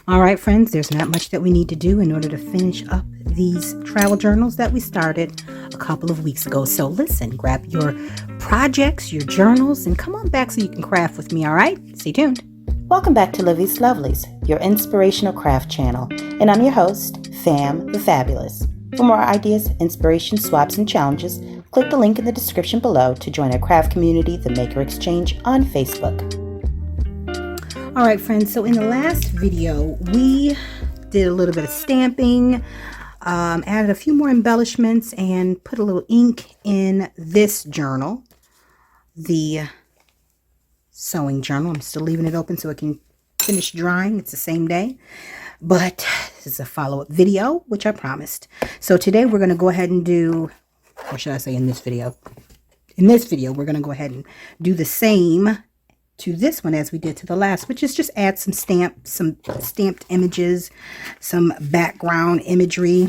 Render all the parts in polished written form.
All right, friends, there's not much that we need to do in order to finish up these travel journals that we started a couple of weeks ago. So listen, grab your projects, your journals, and come on back so you can craft with me, all right? Stay tuned. Welcome back to Livie's Lovelies, your inspirational craft channel. And I'm your host, Fam the Fabulous. For more ideas, inspiration, swaps, and challenges, click the link in the description below to join our craft community, the Maker Exchange, on Facebook. All right, friends, so in the last video, we did a little bit of stamping, added a few more embellishments, and put a little ink in this journal, the sewing journal. I'm still leaving it open so it can finish drying. It's the same day, but this is a follow-up video, which I promised. So today we're going to go ahead and do, or should I say in this video, we're going to go ahead and do the same to this one as we did to the last, which is just add some stamped images, some background imagery.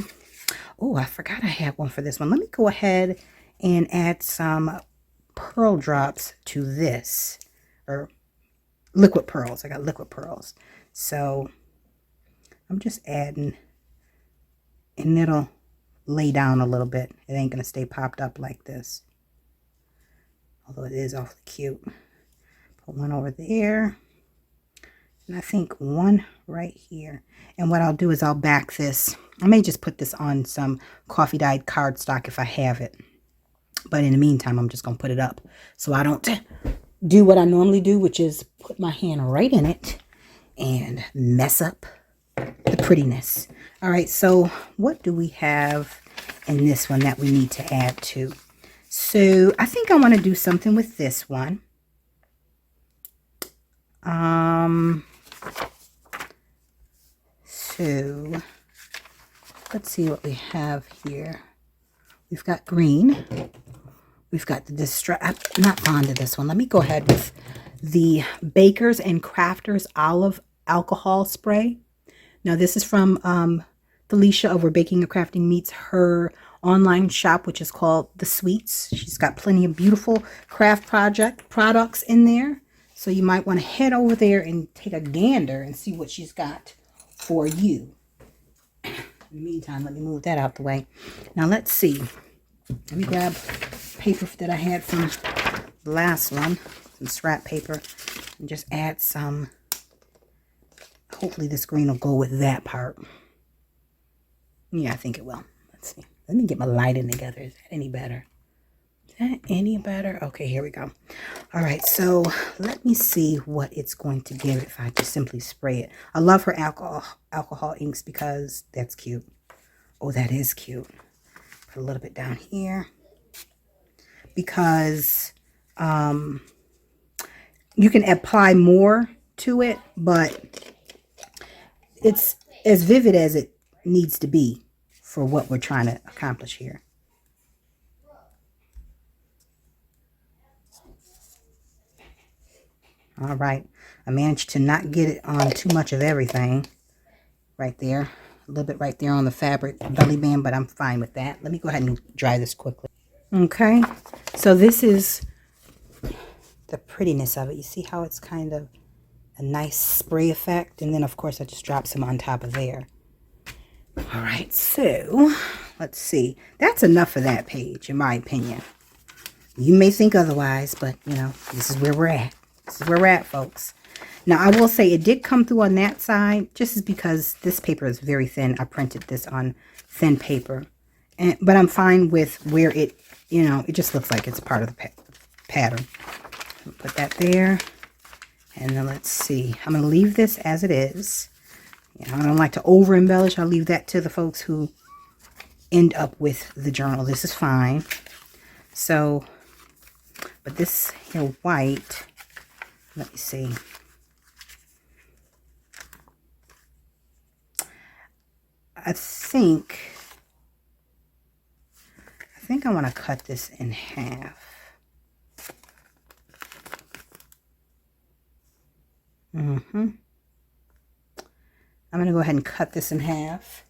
Oh, I forgot I had one for this one. Let me go ahead and add some pearl drops to this, or liquid pearls. I got liquid pearls. So I'm just adding, and it'll lay down a little bit. It ain't going to stay popped up like this, although it is awfully cute. Put one over there, and I think one right here. And what I'll do is I'll back this. I may just put this on some coffee dyed cardstock if I have it. But in the meantime, I'm just going to put it up so I don't do what I normally do, which is put my hand right in it and mess up the prettiness. All right, so what do we have in this one that we need to add to? So I think I want to do something with this one. So let's see what we have here. We've got green. We've got the I'm not fond of this one. Let me go ahead with the Bakers and Crafters Olive Alcohol Spray. Now this is from Felicia over Baking and Crafting Meets, her online shop, which is called The Sweets. She's got plenty of beautiful craft products in there. So you might want to head over there and take a gander and see what she's got for you. In the meantime, let me move that out the way. Now let's see. Let me grab paper that I had from the last one, some scrap paper, and just add some. Hopefully this green will go with that part. Yeah, I think it will. Let's see. Let me get my lighting together. Is that any better? Is that any better? Okay, here we go. All right, so let me see what it's going to give if I just simply spray it. I love her alcohol inks because that's cute. Oh, that is cute. Put a little bit down here because you can apply more to it, but it's as vivid as it needs to be for what we're trying to accomplish here. All right, I managed to not get it on too much of everything right there. A little bit right there on the fabric belly band, but I'm fine with that. Let me go ahead and dry this quickly. Okay, so this is the prettiness of it. You see how it's kind of a nice spray effect? And then, of course, I just dropped some on top of there. All right, so let's see. That's enough for that page, in my opinion. You may think otherwise, but, you know, this is where we're at. This is where we're at, folks. Now, I will say it did come through on that side, just because this paper is very thin. I printed this on thin paper. But I'm fine with where it, you know, it just looks like it's part of the pattern. Put that there. And then let's see. I'm going to leave this as it is. You know, I don't like to over embellish. I'll leave that to the folks who end up with the journal. This is fine. So, but this here white, let me see. I think I want to cut this in half. I'm going to go ahead and cut this in half.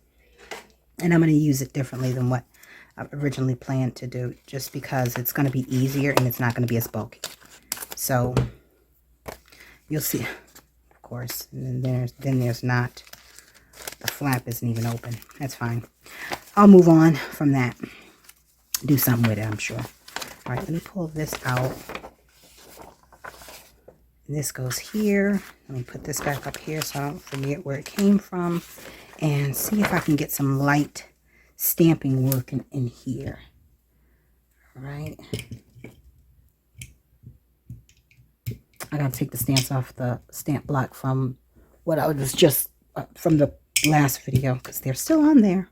And I'm going to use it differently than what I originally planned to do, just because it's going to be easier and it's not going to be as bulky. So you'll see. Of course. And then there's not. The flap isn't even open. That's fine. I'll move on from that. Do something with it, I'm sure. All right, let me pull this out. And this goes here. Let me put this back up here so I don't forget where it came from. And see if I can get some light stamping work in here. All right. I gotta take the stamps off the stamp block from what I was just from the last video because they're still on there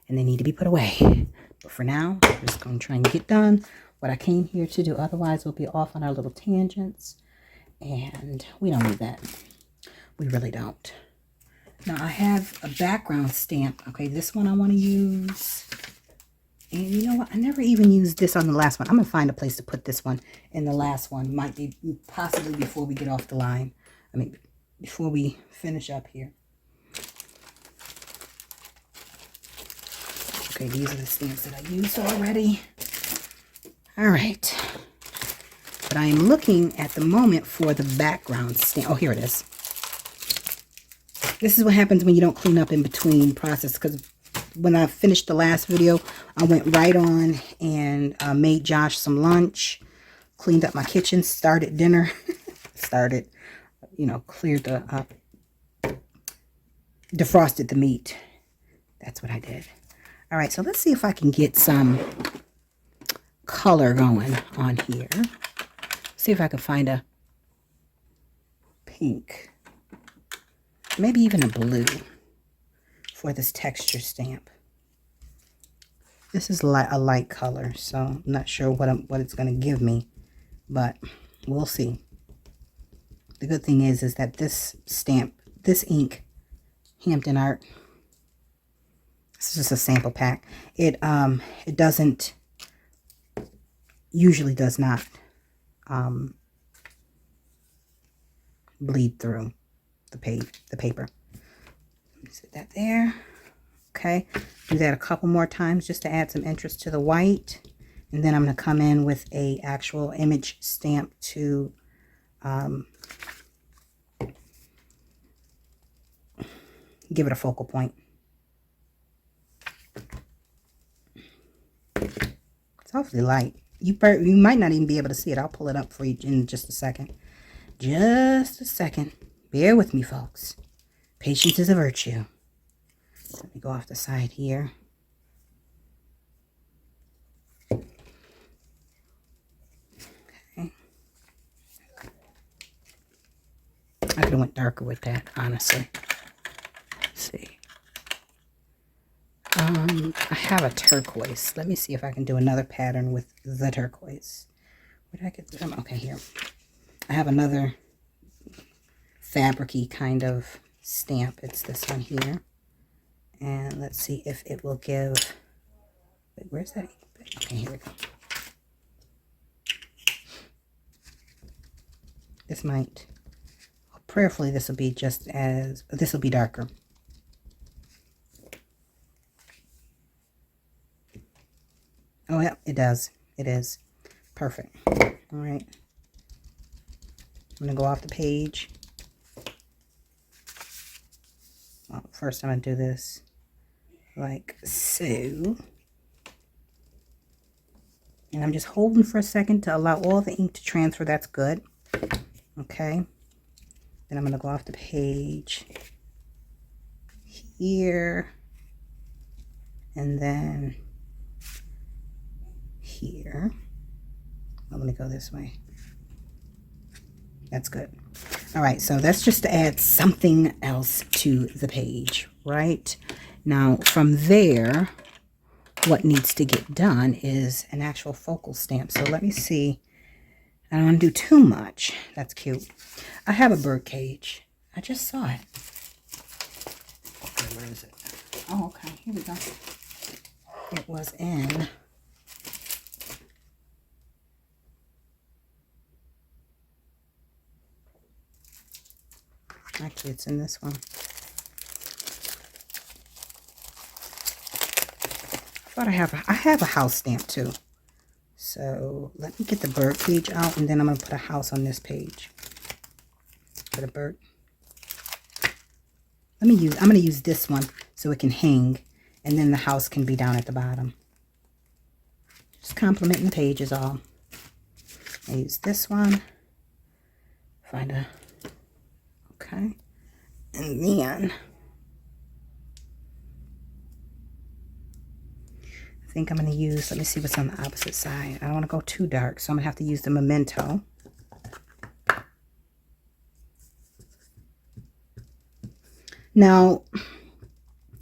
and they need to be put away. But for now, I'm just gonna try and get done what I came here to do. Otherwise, we'll be off on our little tangents, and we don't need that. We really don't. Now I have a background stamp. Okay, this one I want to use. And you know what? I never even used this on the last one. I'm going to find a place to put this one in the last one. Might be possibly before we get off the line. I mean, before we finish up here. Okay, these are the stamps that I used already. All right. But I am looking at the moment for the background stamp. Oh, here it is. This is what happens when you don't clean up in between process, because when I finished the last video, I went right on and made Josh some lunch, cleaned up my kitchen, started dinner, cleared the, defrosted the meat. That's what I did. All right, so let's see if I can get some color going on here. See if I can find a pink, maybe even a blue for this texture stamp. This is a light color, so I'm not sure what it's going to give me, but we'll see. The good thing is that this stamp, this ink, Hampton Art, this is just a sample pack. It usually does not bleed through the paper. Set that there. Okay, do that a couple more times just to add some interest to the white, and then I'm going to come in with a actual image stamp to give it a focal point. It's awfully light. You might not even be able to see it. I'll pull it up for you in just a second. Just a second. Bear with me, folks. Patience is a virtue. Let me go off the side here. Okay. I could have went darker with that, honestly. Let's see. I have a turquoise. Let me see if I can do another pattern with the turquoise. Where did I get them? Okay, here. I have another fabric-y kind of stamp. It's this one here. And let's see if it will give... Wait, where's that? Okay, here we go. This might... Prayerfully, this will be just as... This will be darker. Oh, yeah, it does. It is. Perfect. All right. I'm going to go off the page. Well, first I'm going to do this like so. And I'm just holding for a second to allow all the ink to transfer. That's good. Okay. Then I'm going to go off the page here. And then here. Well, let me go this way. That's good. All right, so that's just to add something else to the page, right? Now, from there, what needs to get done is an actual focal stamp. So let me see. I don't want to do too much. That's cute. I have a bird cage. I just saw it. Okay, where is it? Oh, okay. Here we go. It was in... Actually, it's in this one. I have a house stamp too. So let me get the bird cage out, and then I'm going to put a house on this page. Put a bird. I'm going to use this one so it can hang, and then the house can be down at the bottom. Just complimenting the page is all. I use this one. Find a, okay. And then I think I'm going to use, let me see what's on the opposite side. I don't want to go too dark, so I'm going to have to use the Memento. Now,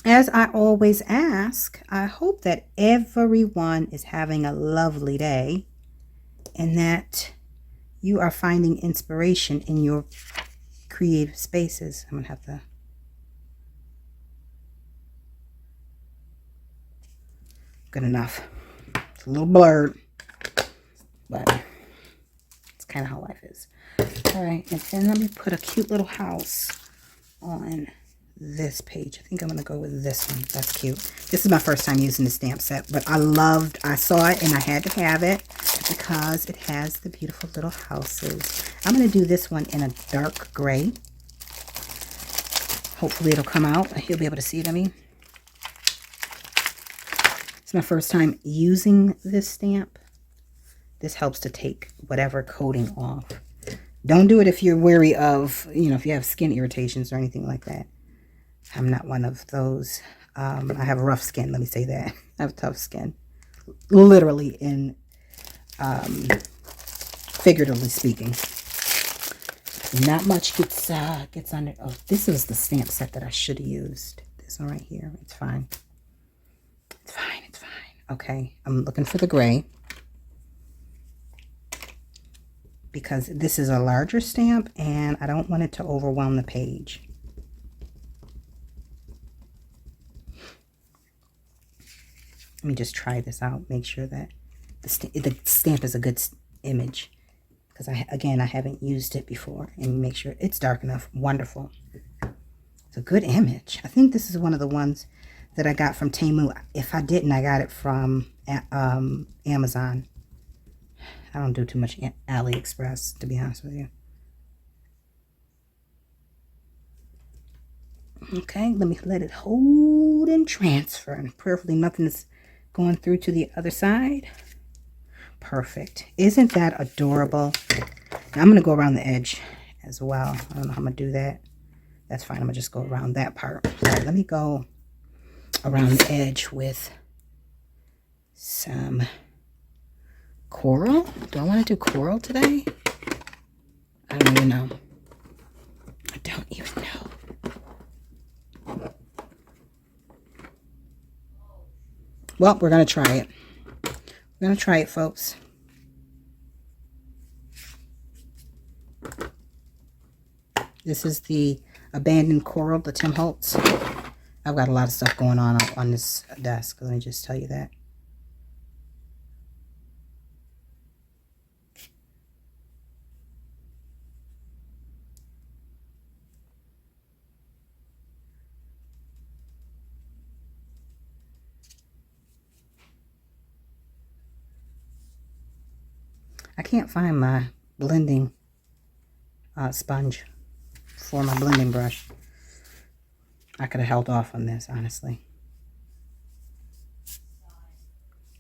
as I always ask, I hope that everyone is having a lovely day and that you are finding inspiration in your creative spaces. I'm going to have to. Good enough. It's a little blurred, but it's kind of how life is. All right, and then let me put a cute little house on this page. I think I'm going to go with this one. That's cute. This is my first time using the stamp set, but I saw it and I had to have it because it has the beautiful little houses. I'm going to do this one in a dark gray. Hopefully it'll come out. You'll be able to see it, I mean. It's my first time using this stamp. This helps to take whatever coating off. Don't do it if you're wary of, if you have skin irritations or anything like that. I'm not one of those. I have rough skin, let me say that. I have tough skin. Literally and figuratively speaking. Not much gets under. Oh, this is the stamp set that I should have used. This one right here. It's fine. It's fine. It's fine. Okay, I'm looking for the gray. Because this is a larger stamp and I don't want it to overwhelm the page. Let me just try this out. Make sure that the stamp is a good image. Because, I haven't used it before. And make sure it's dark enough. Wonderful. It's a good image. I think this is one of the ones that I got from Temu. If I didn't, I got it from Amazon. I don't do too much AliExpress, to be honest with you. Okay, let me let it hold and transfer. And prayerfully nothing is going through to the other side. Perfect. Isn't that adorable? Now, I'm going to go around the edge as well. I don't know how I'm going to do that. That's fine. I'm going to just go around that part. So let me go around the edge with some coral. Do I want to do coral today? I don't even know. I don't even know. Well, we're going to try it. We're going to try it, folks. This is the Abandoned Coral, the Tim Holtz. I've got a lot of stuff going on this desk. Let me just tell you that. I can't find my blending sponge for my blending brush. I could have held off on this, honestly.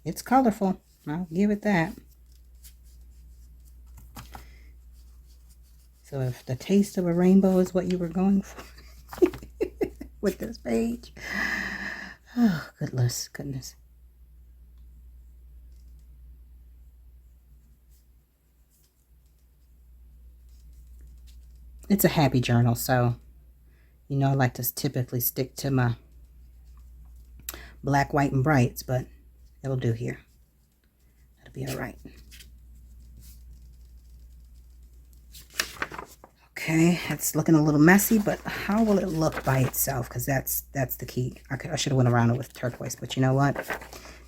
It's colorful. I'll give it that. So if the taste of a rainbow is what you were going for with this page. Oh, goodness. It's a happy journal, so, I like to typically stick to my black, white, and brights, but it'll do here. It'll be all right. Okay, it's looking a little messy, but how will it look by itself? Because that's the key. I should have went around it with turquoise, but you know what?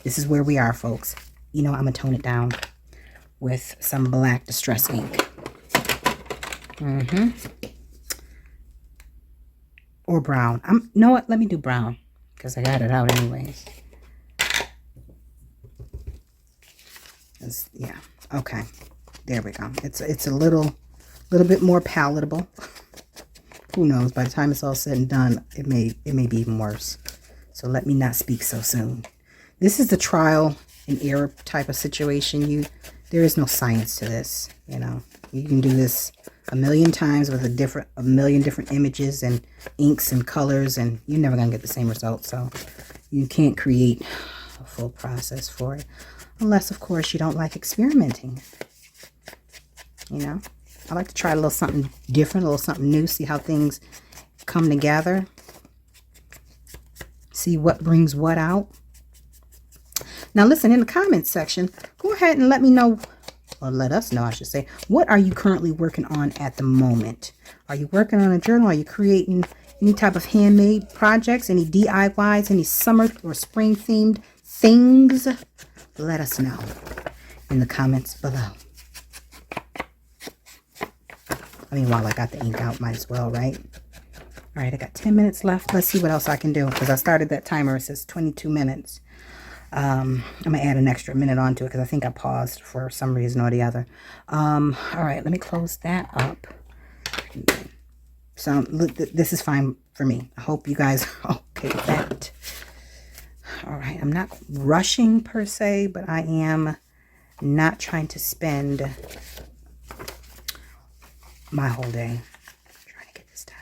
This is where we are, folks. I'm going to tone it down with some black distress ink. Or brown. You know what? Let me do brown because I got it out anyways. Yeah. Okay. There we go. It's a little bit more palatable. who knows? By the time it's all said and done, it may be even worse. So let me not speak so soon. This is the trial and error type of situation. There is no science to this, you know. You can do this a million times with a million different images and inks and colors, and you're never gonna get the same result. So you can't create a full process for it, unless of course you don't like experimenting. You know, I like to try a little something different, a little something new, see how things come together, see what brings what out. Now listen, in the comments section, go ahead and let me know, or let us know, I should say, what are you currently working on at the moment? Are you working on a journal? Are you creating any type of handmade projects, any DIYs, any summer or spring themed things? Let us know in the comments below. I mean, while I got the ink out, might as well, right? All right, I got 10 minutes left. Let's see what else I can do, because I started that timer. It says 22 minutes. I'm going to add an extra minute onto it because I think I paused for some reason or the other. All right, let me close that up. So this is fine for me. I hope you guys are okay with that. All right, I'm not rushing per se, but I am not trying to spend my whole day trying to get this done.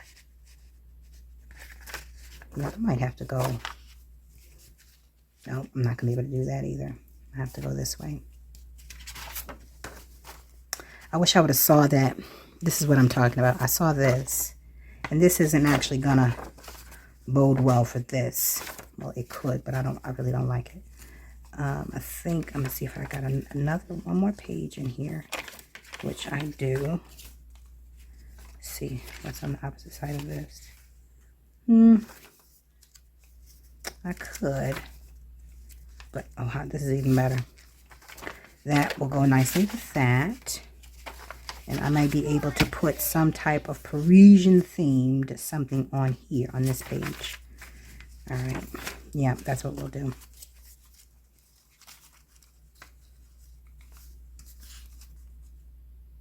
Well, I might have to go. Nope, I'm not going to be able to do that either. I have to go this way. I wish I would have saw that. This is what I'm talking about. I saw this. And this isn't actually going to bode well for this. Well, it could, but I really don't like it. I think, I'm going to see if I got one more page in here, which I do. Let's see what's on the opposite side of this. I could. But, oh, this is even better. That will go nicely with that. And I might be able to put some type of Parisian themed something on here, on this page. All right. Yeah, that's what we'll do.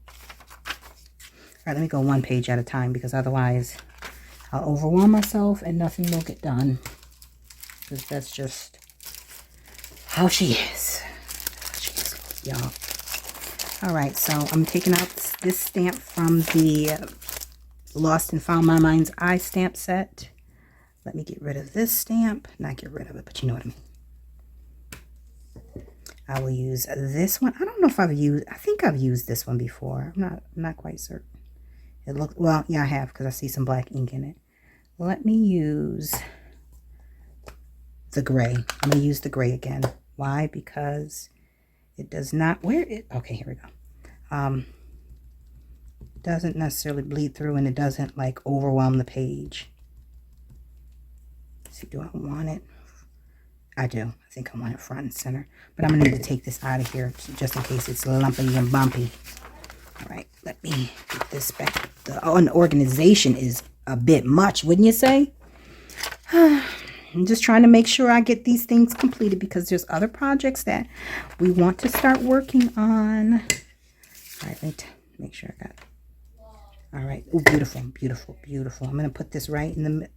All right, let me go one page at a time, because otherwise I'll overwhelm myself and nothing will get done. Because that's just how she is. Y'all. All right, so I'm taking out this stamp from the Lost and Found My Mind's Eye stamp set. Let me get rid of this stamp. Not get rid of it, but you know what I mean. I will use this one. I don't know if I think I've used this one before. I'm not quite certain. It looks, well, yeah, I have, because I see some black ink in it. Let me use the gray. I'm going to use the gray again. Why? Because it does not, okay, here we go. Doesn't necessarily bleed through, and it doesn't like overwhelm the page. Let's see, do I want it? I do. I think I want it front and center. But I'm going to need to take this out of here just in case it's lumpy and bumpy. All right, let me get this back. The unorganization is a bit much, wouldn't you say? I'm just trying to make sure I get these things completed, because there's other projects that we want to start working on. All right, let me make sure I got it. All right. Oh, beautiful, beautiful, beautiful. I'm going to put this right in the middle.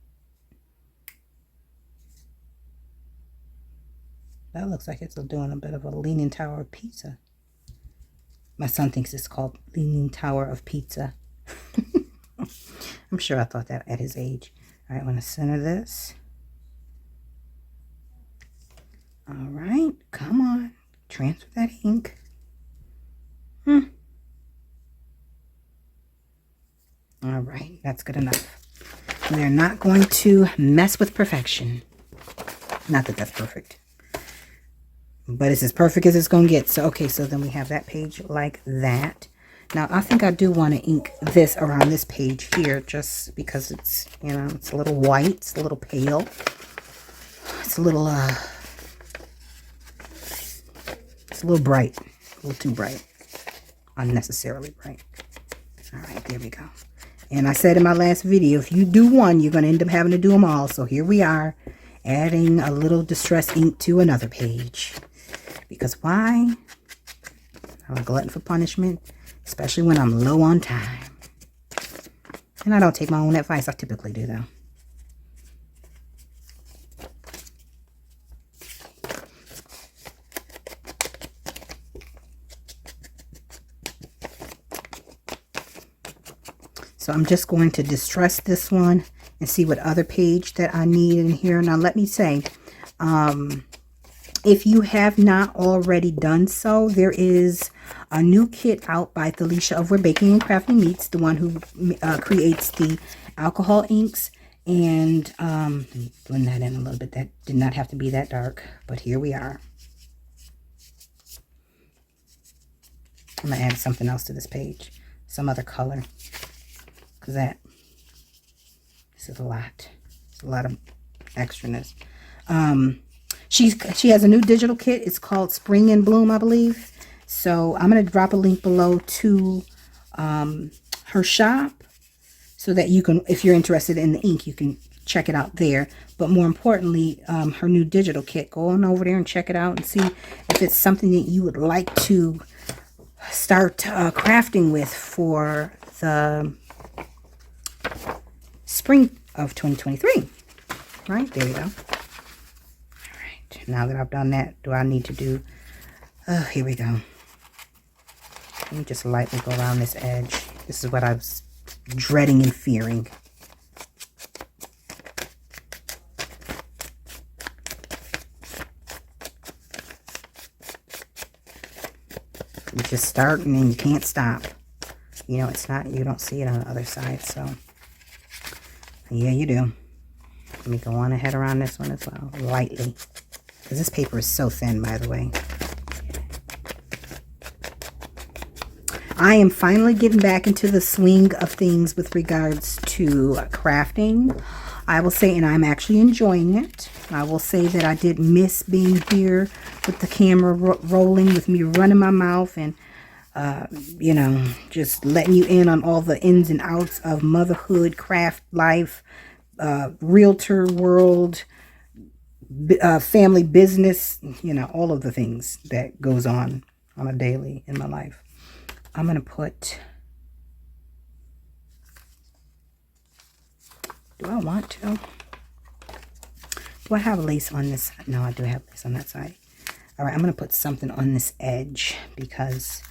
That looks like it's doing a bit of a Leaning Tower of Pizza. My son thinks it's called Leaning Tower of Pizza. I'm sure I thought that at his age. All right, I want to center this. All right, come on. Transfer that ink. All right, that's good enough. We're not going to mess with perfection. Not that that's perfect, but it's as perfect as it's going to get. So, okay, so then we have that page like that. Now, I think I do want to ink this around this page here, just because it's, you know, it's a little white. It's a little pale. It's a little, it's a little bright. A little too bright. Unnecessarily bright. All right, there we go. And I said in my last video, if you do one, you're going to end up having to do them all. So here we are, adding a little distress ink to another page. Because why? I'm a glutton for punishment, especially when I'm low on time. And I don't take my own advice. I typically do, though. So I'm just going to distress this one and see what other page that I need in here. Now, let me say, if you have not already done so, there is a new kit out by Felicia of Where Baking and Crafting Meets, the one who creates the alcohol inks. And let me blend that in a little bit. That did not have to be that dark, but here we are. I'm going to add something else to this page, some other color. Because this is a lot. It's a lot of extraness. She has a new digital kit. It's called Spring in Bloom, I believe. So I'm going to drop a link below to her shop so that you can, if you're interested in the ink, you can check it out there. But more importantly, her new digital kit. Go on over there and check it out and see if it's something that you would like to start crafting with for the spring of 2023. Right, there you go. All right, now that I've done that, do I need to do, here we go. Let me just lightly go around this edge. This is what I was dreading and fearing. You just start and then you can't stop. You know, it's not, you don't see it on the other side, so yeah, you do. Let me go on ahead around this one as well, lightly. Because this paper is so thin, by the way. I am finally getting back into the swing of things with regards to crafting. I will say, and I'm actually enjoying it. I will say that I did miss being here with the camera rolling, with me running my mouth and, you know, just letting you in on all the ins and outs of motherhood, craft life, realtor world, family business, you know, all of the things that goes on a daily in my life. I'm going to put, do I want to? Do I have lace on this? No, I do have lace on that side. All right, I'm going to put something on this edge because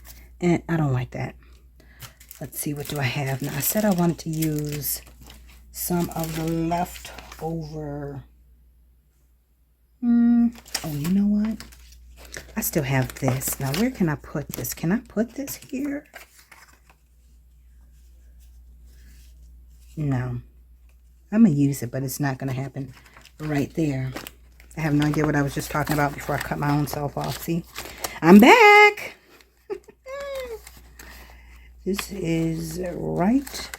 I don't like that. Let's see, what do I have? Now, I said I wanted to use some of the leftover. Oh, you know what? I still have this. Now, where can I put this? Can I put this here? No. I'm going to use it, but it's not going to happen right there. I have no idea what I was just talking about before I cut my own self off. See? I'm back! This is right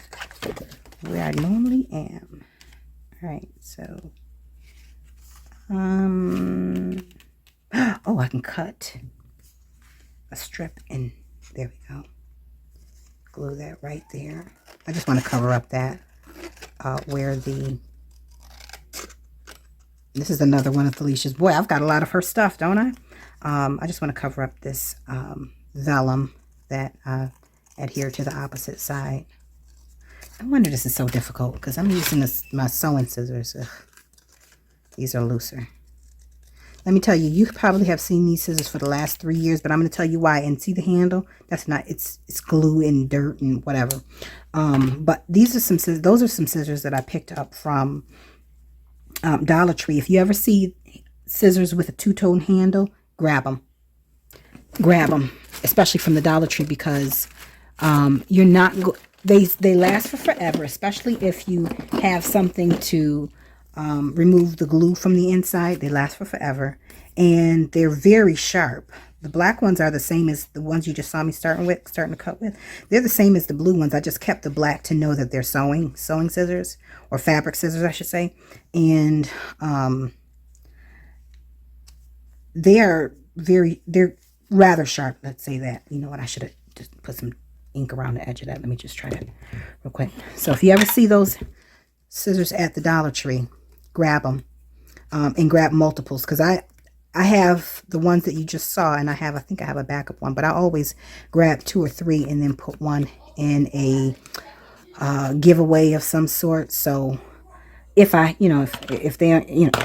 where I normally am. All right, so... oh, I can cut a strip and there we go. Glue that right there. I just want to cover up that where the, this is another one of Felicia's. Boy, I've got a lot of her stuff, don't I? I just want to cover up this vellum that adhere to the opposite side. I wonder this is so difficult because I'm using my sewing scissors. Ugh. These are looser. Let me tell you, you probably have seen these scissors for the last 3 years, but I'm going to tell you why. And see the handle? That's not, it's glue and dirt and whatever. But these are some scissors, those are some scissors that I picked up from Dollar Tree. If you ever see scissors with a two-tone handle, grab them. Grab them, especially from the Dollar Tree, because you're not, they last for forever, especially if you have something to remove the glue from the inside. They last for forever, and they're very sharp. The black ones are the same as the ones you just saw me starting to cut with. They're the same as the blue ones. I just kept the black to know that they're sewing scissors, or fabric scissors, I should say. And they're rather sharp. Let's say that. You know what? I should have just put some ink around the edge of that. Let me just try that real quick. So if you ever see those scissors at the Dollar Tree, grab them and grab multiples, because I have the ones that you just saw, and I think I have a backup one, but I always grab 2 or 3 and then put one in a giveaway of some sort. So if I, if they,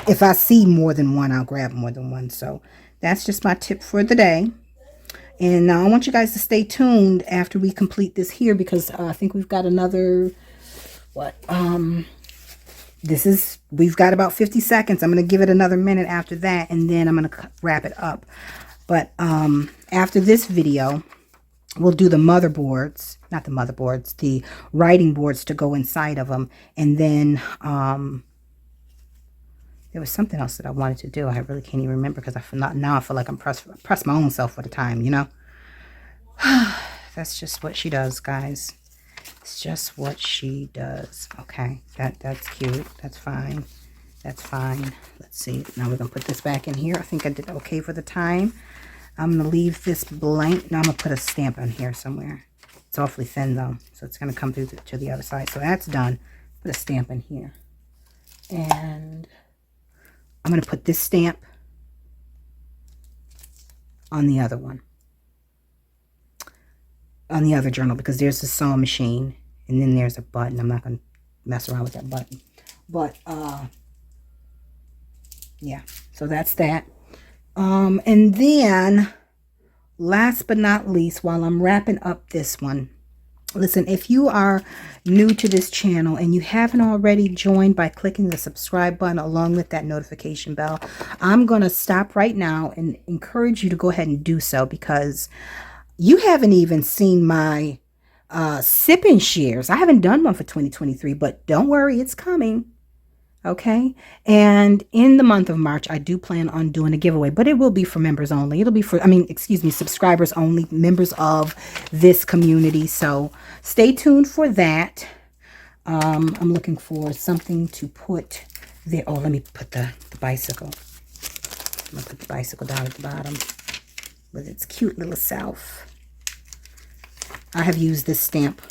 if I see more than one, I'll grab more than one. So that's just my tip for the day. And I want you guys to stay tuned after we complete this here, because I think we've got another, we've got about 50 seconds. I'm going to give it another minute after that, and then I'm going to wrap it up. But after this video, we'll do the motherboards, not the motherboards, the writing boards to go inside of them. And then there was something else that I wanted to do. I really can't even remember, because now I feel like I'm press my own self for the time, That's just what she does, guys. It's just what she does. Okay, that's cute. That's fine. That's fine. Let's see. Now we're going to put this back in here. I think I did okay for the time. I'm going to leave this blank. Now I'm going to put a stamp on here somewhere. It's awfully thin, though, so it's going to come through to the other side. So that's done. Put a stamp in here. And I'm going to put this stamp on the other one. On the other journal, because there's the sewing machine. And then there's a button. I'm not going to mess around with that button. But, yeah. So that's that. And then, last but not least, while I'm wrapping up this one, listen, if you are new to this channel and you haven't already joined by clicking the subscribe button along with that notification bell, I'm going to stop right now and encourage you to go ahead and do so, because you haven't even seen my sip-in shares. I haven't done one for 2023, but don't worry, it's coming. Okay, and in the month of March, I do plan on doing a giveaway, but it will be for members only. It'll be for, subscribers only, members of this community. So stay tuned for that. I'm looking for something to put there. Oh, let me put the bicycle. I'm going to put the bicycle down at the bottom with its cute little self. I have used this stamp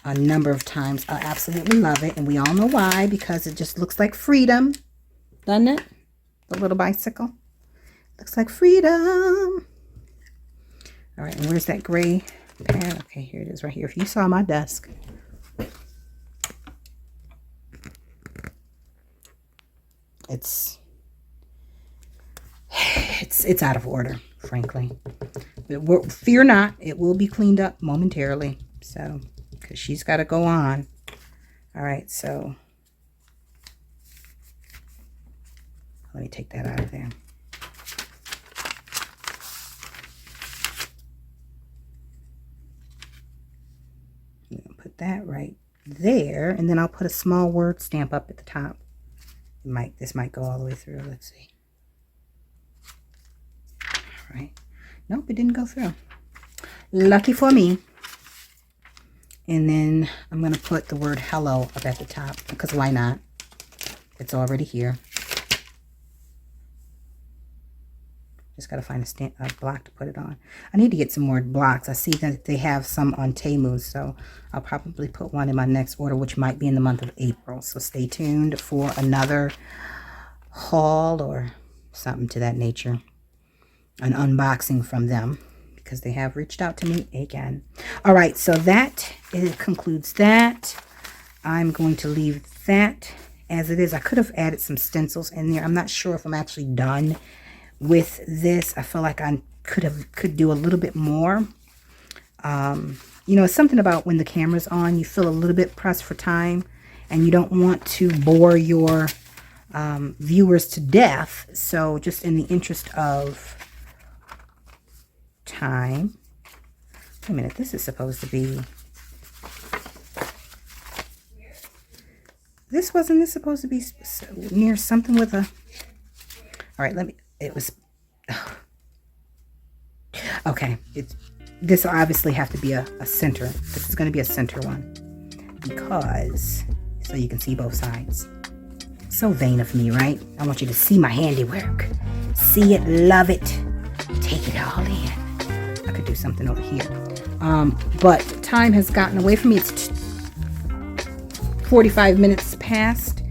a number of times. I absolutely love it, and we all know why, because it just looks like freedom, doesn't it? The little bicycle looks like freedom. All right, and where's that gray pad? Okay, here it is right here. If you saw my desk, it's out of order, frankly. But fear not, it will be cleaned up momentarily. So, because she's got to go on. All right, so let me take that out of there. I'm going to put that right there, and then I'll put a small word stamp up at the top. This might go all the way through. Let's see. All right. Nope, it didn't go through. Lucky for me. And then I'm going to put the word hello up at the top, because why not? It's already here. Just got to find a block to put it on. I need to get some more blocks. I see that they have some on Temu, so I'll probably put one in my next order, which might be in the month of April. So stay tuned for another haul or something to that nature. An unboxing from them, because they have reached out to me again. All right, so it concludes that. I'm going to leave that as it is. I could have added some stencils in there. I'm not sure if I'm actually done with this. I feel like I could do a little bit more. It's something about when the camera's on, you feel a little bit pressed for time, and you don't want to bore your viewers to death. So just in the interest of time. Wait a minute, this is supposed to be... Wasn't this supposed to be near something with a... All right, it was... Okay, this will obviously have to be a center. This is going to be a center one, because... So you can see both sides. So vain of me, right? I want you to see my handiwork. See it, love it, take it all in. I could do something over here. But time has gotten away from me. It's 45 minutes past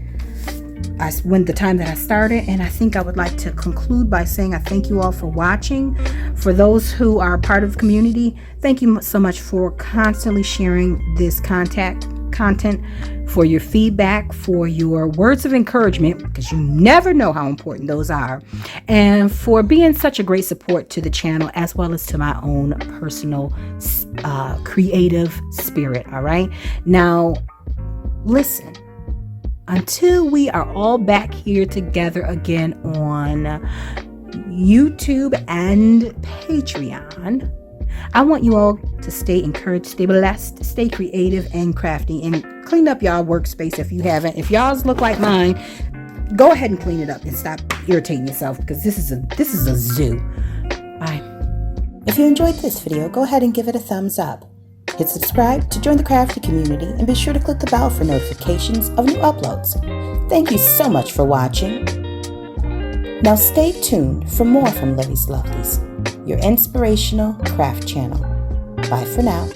when the time that I started, and I think I would like to conclude by saying I thank you all for watching. For those who are part of the community, thank you so much for constantly sharing this content content, for your feedback, for your words of encouragement, because you never know how important those are, and for being such a great support to the channel as well as to my own personal creative spirit. All right. Now, listen, until we are all back here together again on YouTube and Patreon, I want you all to stay encouraged, stay blessed, stay creative and crafty, and clean up y'all workspace if you haven't. If y'all's look like mine, go ahead and clean it up and stop irritating yourself, because this is a zoo. Bye. If you enjoyed this video, go ahead and give it a thumbs up. Hit subscribe to join the crafty community, and be sure to click the bell for notifications of new uploads. Thank you so much for watching. Now stay tuned for more from Livie's Lovelies, your inspirational craft channel. Bye for now.